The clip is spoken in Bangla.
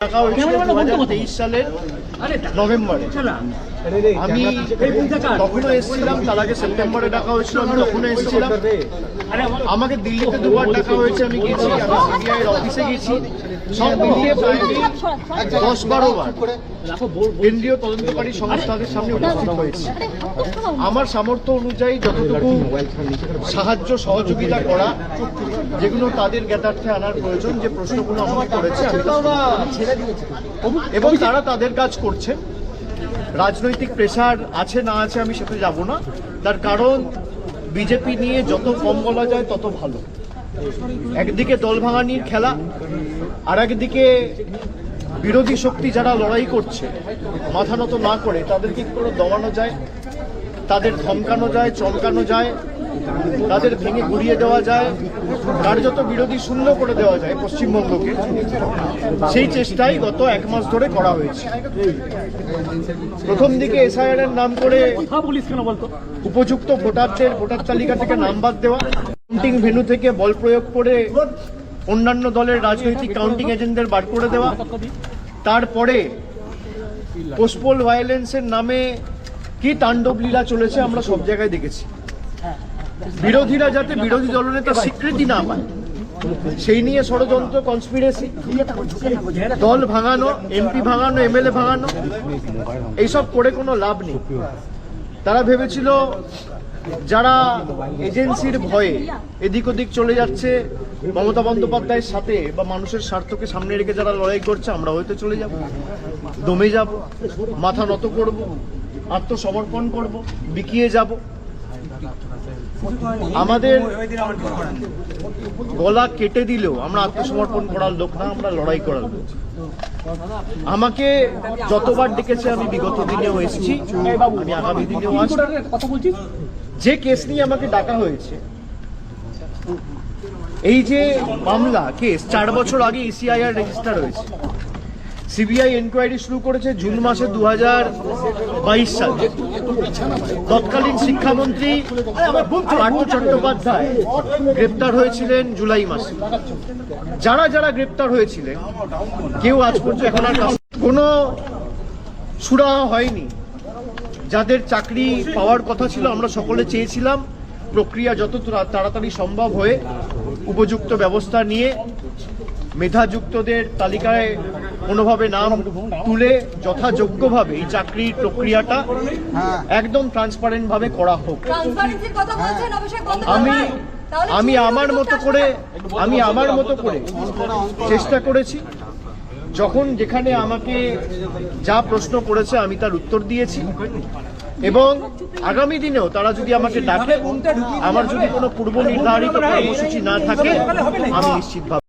টাকা হয়েছিল 2023 সালের নভেম্বরে। আমি তখনও এসেছিলাম, তার আগে সেপ্টেম্বরে ডাকা হয়েছিল, আমি তখনও এসেছিলাম। আমাকে দিল্লিতে দুবার ডাকা হয়েছে, আমি গেছি, আমি সিবিআই অফিসে গেছি, সব মিলিয়ে প্রায় 10-12 বার কেন্দ্রীয় তদন্তকারী সংস্থাদের সামনে উপস্থিত হয়েছে। আমার সামর্থ্য অনুযায়ী যতটুকু সাহায্য সহযোগিতা করা, যেগুলো তাদের জ্ঞাতার্থে আনার প্রয়োজন, যে প্রশ্নগুলো আমাকে করেছে আমি এবং তারা তাদের কাজ করছে। রাজনৈতিক প্রেসার আছে না আছে আমি সেটা যাব না, তার কারণ বিজেপি নিয়ে যত কম বলা যায় তত ভালো। একদিকে দল ভাঙানির খেলা, আর একদিকে বিরোধী শক্তি যারা লড়াই করছে মাথা নত না করে তাদেরকে কি করে দমানো যায়, তাদের ধমকানো যায়, চমকানো যায়, তাদের ভেঙে গুড়িয়ে দেওয়া যায়, কার্যত বিরোধী শূন্য করে দেওয়া যায় পশ্চিমবঙ্গকে, সেই চেষ্টাই গত 1 মাস ধরে করা হয়েছে। প্রথম দিকে এসআইআর এর নাম করে উপযুক্ত ভোটারদের ভোটার তালিকা থেকে নাম বাদ দেওয়া, কাউন্টিং ভেন্যু থেকে বল প্রয়োগ করে অন্যান্য দলের রাজনৈতিক কাউন্টিং এজেন্টদের বার করে দেওয়া, তারপরে পোস্টপোল ভায়োলেন্সের নামে কি তাণ্ডব লীলা চলেছে আমরা সব জায়গায় দেখেছি। বিরোধীরা যাতে বিরোধী দলনেতা স্বীকৃতি না পায় সেই নিয়ে ষড়যন্ত্র, কনস্পিরেসি, দল ভাঙানো, এমপি ভাঙানো, এমএলএ ভাঙানো, এইসব করে কোনো লাভ নেই। তারা ভেবেছিল যারা এজেন্সির ভয়ে এদিক ওদিক চলে যাচ্ছে মমতা বন্দ্যোপাধ্যায়ের সাথে বা মানুষের স্বার্থকে সামনে রেখে যারা লড়াই করছে, আমরা হয়তো চলে যাব, দমে যাব, মাথা নত করব, আত্মসমর্পণ করব, বিকিয়ে যাব। আমাদের গলা কেটে দিলেও আমরা আত্মসমর্পণ করার লোক না, আমরা লড়াই করার লোক। আমাকে যতবার ডেকেছে আমি বিগত দিনেও এসেছি, আমি আগামী দিনেও আসবো। যে কেস নিয়ে আমাকে ডাকা হয়েছে, এই যে মামলা কেস 4 বছর আগে ইসিআইআর রেজিস্টার হয়েছে, সিবিআই এনকোয়ারি শুরু করেছে জুন মাসে 2022 সালে। তৎকালীন শিক্ষামন্ত্রী পার্থ চট্টোপাধ্যায় গ্রেপ্তার হয়েছিলেন জুলাই মাসে। যারা যারা গ্রেপ্তার হয়েছিলেন কেউ আজ পর্যন্ত এখন আর কোনো সুরাহা হয়নি। যাদের চাকরি পাওয়ার কথা ছিল, আমরা সকলে চেয়েছিলাম প্রক্রিয়া যত তাড়াতাড়ি সম্ভব হয়ে উপযুক্ত ব্যবস্থা নিয়ে মেধাযুক্তদের তালিকায় কোনোভাবে নাম তুলে যথাযোগ্যভাবে এই চাকরির প্রক্রিয়াটা একদম ট্রান্সপারেন্ট ভাবে করা হোক। আমি আমার মতো করে চেষ্টা করেছি। যখন যেখানে আমাকে যা প্রশ্ন করেছে আমি তার উত্তর দিয়েছি, এবং আগামী দিনেও তারা যদি আমাকে ডাকে, আমার যদি কোনো পূর্ব নির্ধারিত কর্মসূচি না থাকে, আমি নিশ্চিতভাবে